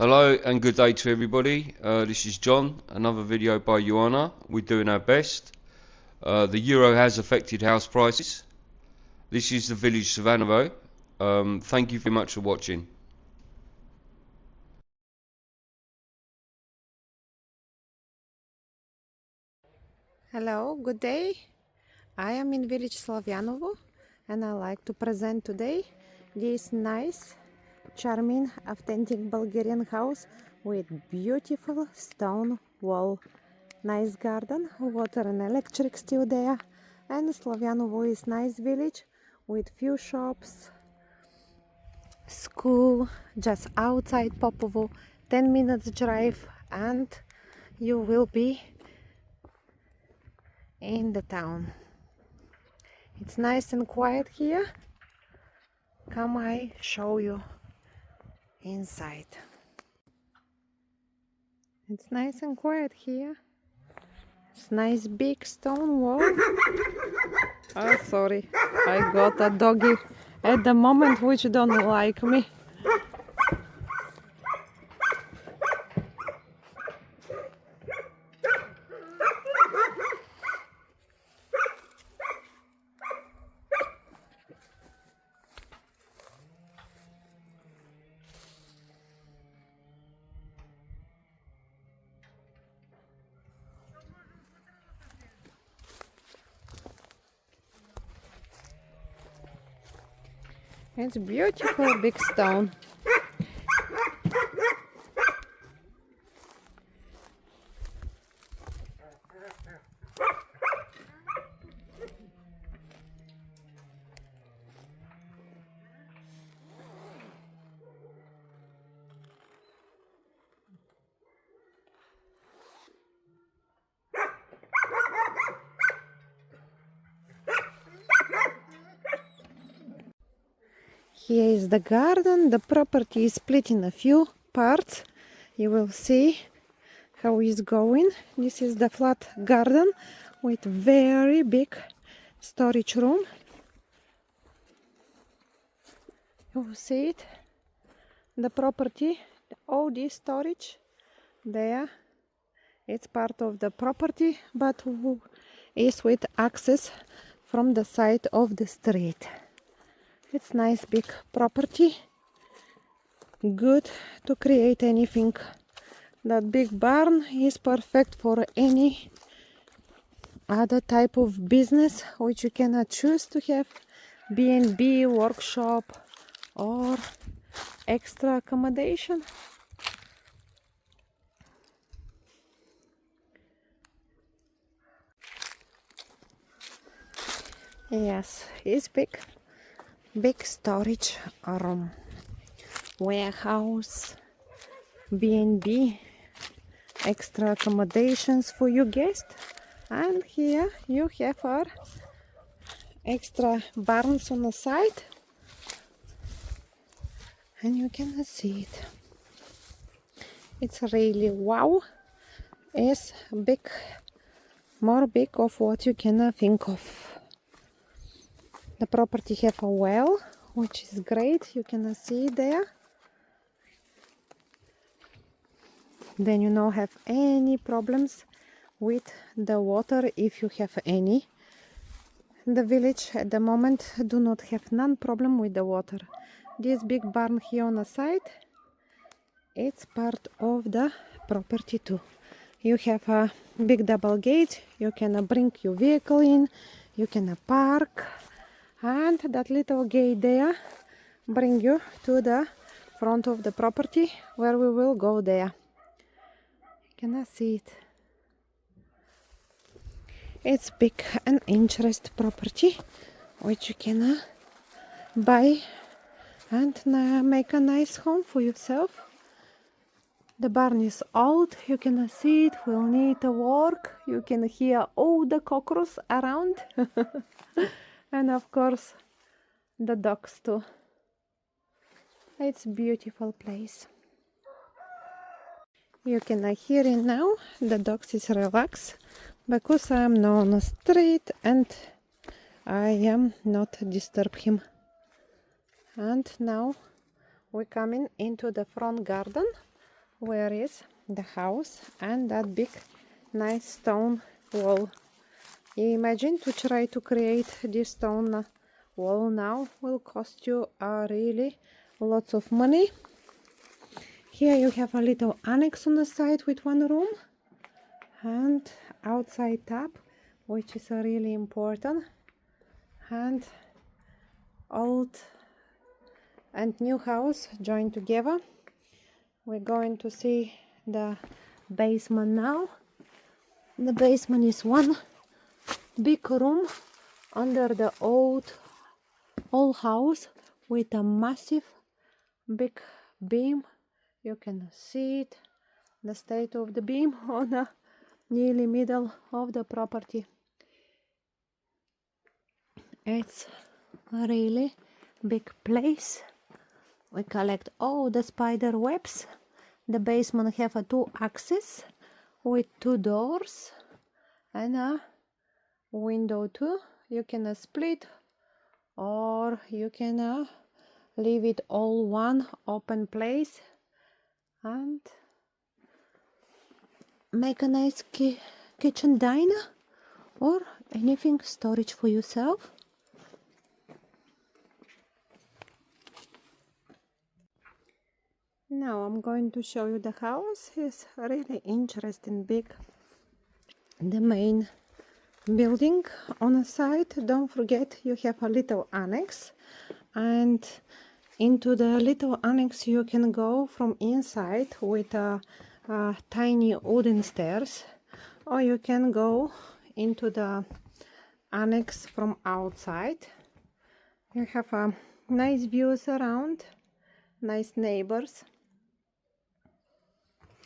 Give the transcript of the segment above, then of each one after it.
Hello and good day to everybody. This is John, another video by Joanna. We're doing our best. The euro has affected house prices. This is the village Slavyanovo. Thank you very much for watching. Hello, good day. I am in village Slavyanovo and I like to present today this nice, charming, authentic Bulgarian house with beautiful stone wall, nice garden, water and electric still there, and Slavyanovo is nice village with few shops, school just outside Popovo, 10 minutes drive, and you will be in the town. It's nice and quiet here. Come, I show you inside. It's nice and quiet here. It's nice big stone wall. Oh, sorry, I got a doggy at the moment which don't like me. It's beautiful big stone. Here is the garden. The property is split in a few parts. You will see how it's going. This is the flat garden with very big storage room. You will see it. The property, all this storage there, it's part of the property, but is with access from the side of the street. It's nice big property, good to create anything. That big barn is perfect for any other type of business which you cannot choose to have, B&B, workshop or extra accommodation. Yes, it's big storage room, warehouse, B&B, extra accommodations for your guests. And here you have our extra barns on the side, and you can see it. It's really wow. It's big, more big of what you can think of. The property have a well, which is great. You can see it there. Then you don't have any problems with the water if you have any. The village at the moment do not have none problem with the water. This big barn here on the side, it's part of the property too. You have a big double gate. You can bring your vehicle in. You can park. And that little gate there bring you to the front of the property where we will go there. You cannot see it. It's big and interest property which you can buy and make a nice home for yourself. The barn is old, you can see it will need work. You can hear all the cockroaches around. And of course the dogs too. It's a beautiful place. You can hear it now. The dogs is relaxed because I am now on the street and I am not disturb him. And now we're coming into the front garden where is the house and that big nice stone wall. Imagine to try to create this stone wall now will cost you really lots of money. Here you have a little annex on the side with one room and outside tap, which is really important, and old and new house joined together. We're going to see the basement now. The basement is one big room under the old house with a massive big beam. You can see it, the state of the beam on the nearly middle of the property. It's a really big place. We collect all the spider webs. The basement have a 2 axes with 2 doors and a window too. You can split or you can leave it all one open place and make a nice kitchen diner or anything storage for yourself. Now I'm going to show you the house. It's really interesting, big. The main building on the side. Don't forget you have a little annex, and into the little annex you can go from inside with a tiny wooden stairs, or you can go into the annex from outside. You have a nice views around, nice neighbors,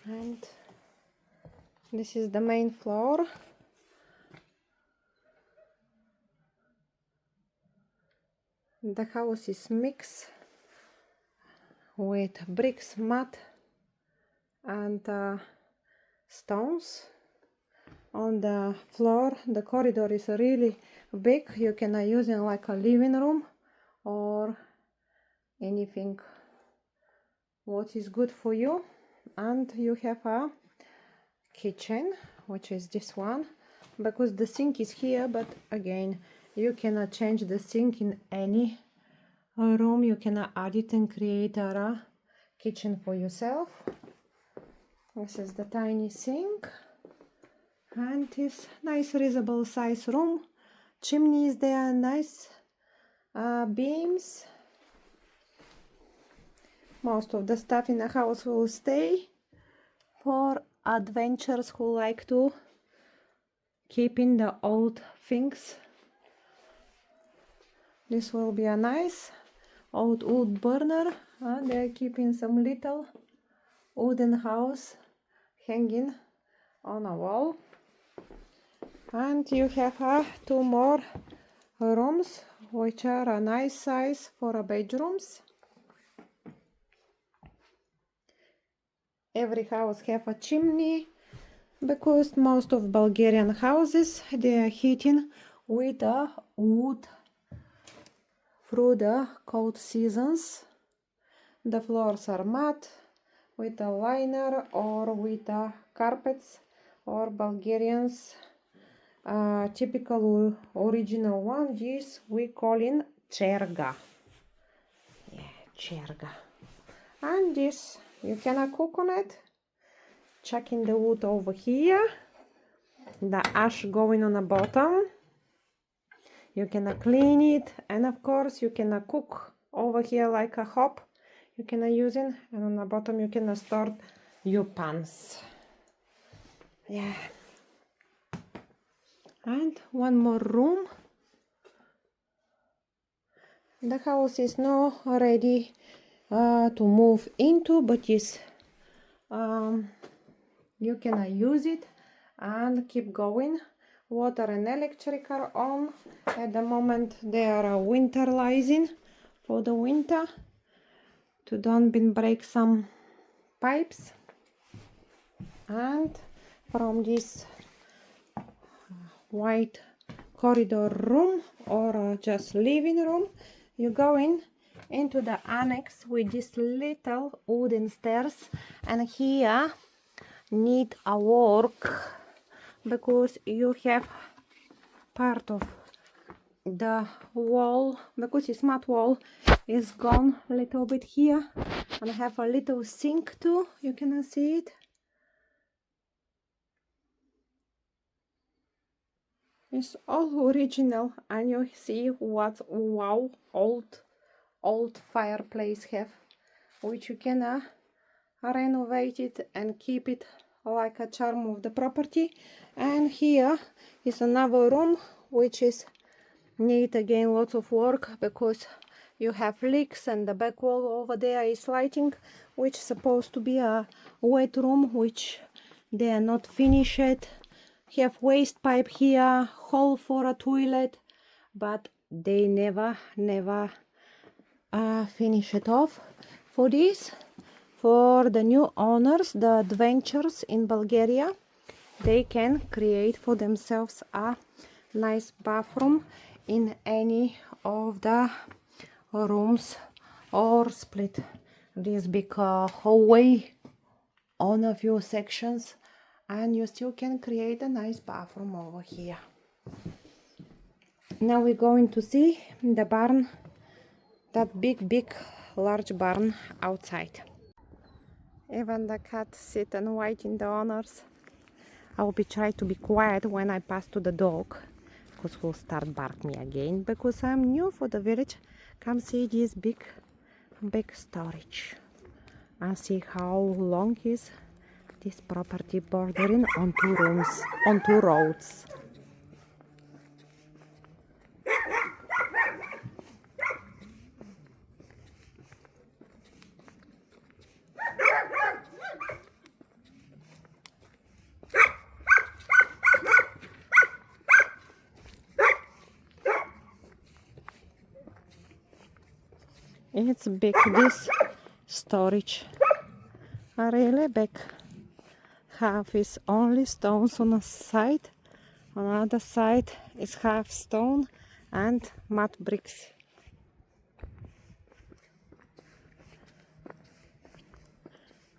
and this is the main floor. The house is mixed with bricks, mud and stones. On the floor the corridor is really big. You can use it like a living room or anything what is good for you. And you have a kitchen, which is this one, because the sink is here, but again you cannot change the sink in any room. You can add it and create a kitchen for yourself. This is the tiny sink and this nice reasonable size room. Chimneys there, nice beams. Most of the stuff in the house will stay for adventurers who like to keep in the old things. This will be a nice old wood burner. They're keeping some little wooden house hanging on a wall. And you have 2 more rooms, which are a nice size for bedrooms. Every house have a chimney, because most of Bulgarian houses they are heating with a wood through the cold seasons. The floors are matte with a liner or with carpets, or Bulgarians typical original one. This we call in cherga. Yeah, cherga. And this you can cook on it. Checking the wood over here, the ash going on the bottom. You can clean it, and of course you can cook over here like a hob. You can use it, and on the bottom you can store your pans. Yeah. And one more room. The house is now ready to move into, but is you can use it and keep going. Water and electric are on. At the moment they are winterizing for the winter to don't break some pipes. And from this white corridor room or just living room, you go in into the annex with this little wooden stairs, and here need a work because you have part of the wall, because it's mat wall is gone a little bit here, and I have a little sink too, you can see it. It's all original, and you see what wow old fireplace have, which you can renovate it and keep it like a charm of the property. And here is another room which is need again lots of work because you have leaks, and the back wall over there is lighting, which is supposed to be a wet room, which they are not finished. Have waste pipe here, hole for a toilet, but they never finish it off. For this, for the new owners, the adventurers in Bulgaria, they can create for themselves a nice bathroom in any of the rooms, or split this big hallway on a few sections, and you still can create a nice bathroom over here. Now we're going to see the barn, that big large barn outside. Even the cat sit and wait in the owners. I'll be trying to be quiet when I pass to the dog, because he'll start bark me again, because I'm new for the village. Come see this big storage and see how long is this property, bordering on 2 rooms, on 2 roads. It's big, this storage, really big. Half is only stones on a side, on the other side is half stone and mud bricks.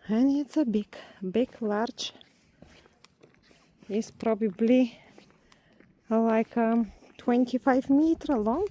And it's a big large, it's probably like 25 meters long.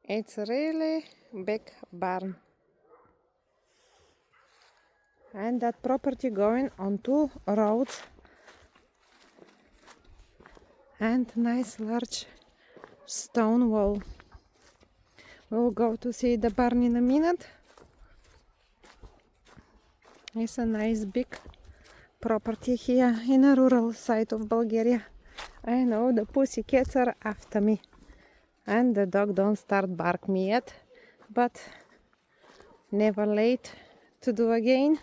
It's a really big barn, and that property going on 2 roads, and nice large stone wall. We'll go to see the barn in a minute. It's a nice big property here in a rural side of Bulgaria. I know the pussycats are after me, and the dog don't start bark me yet, but never late to do again.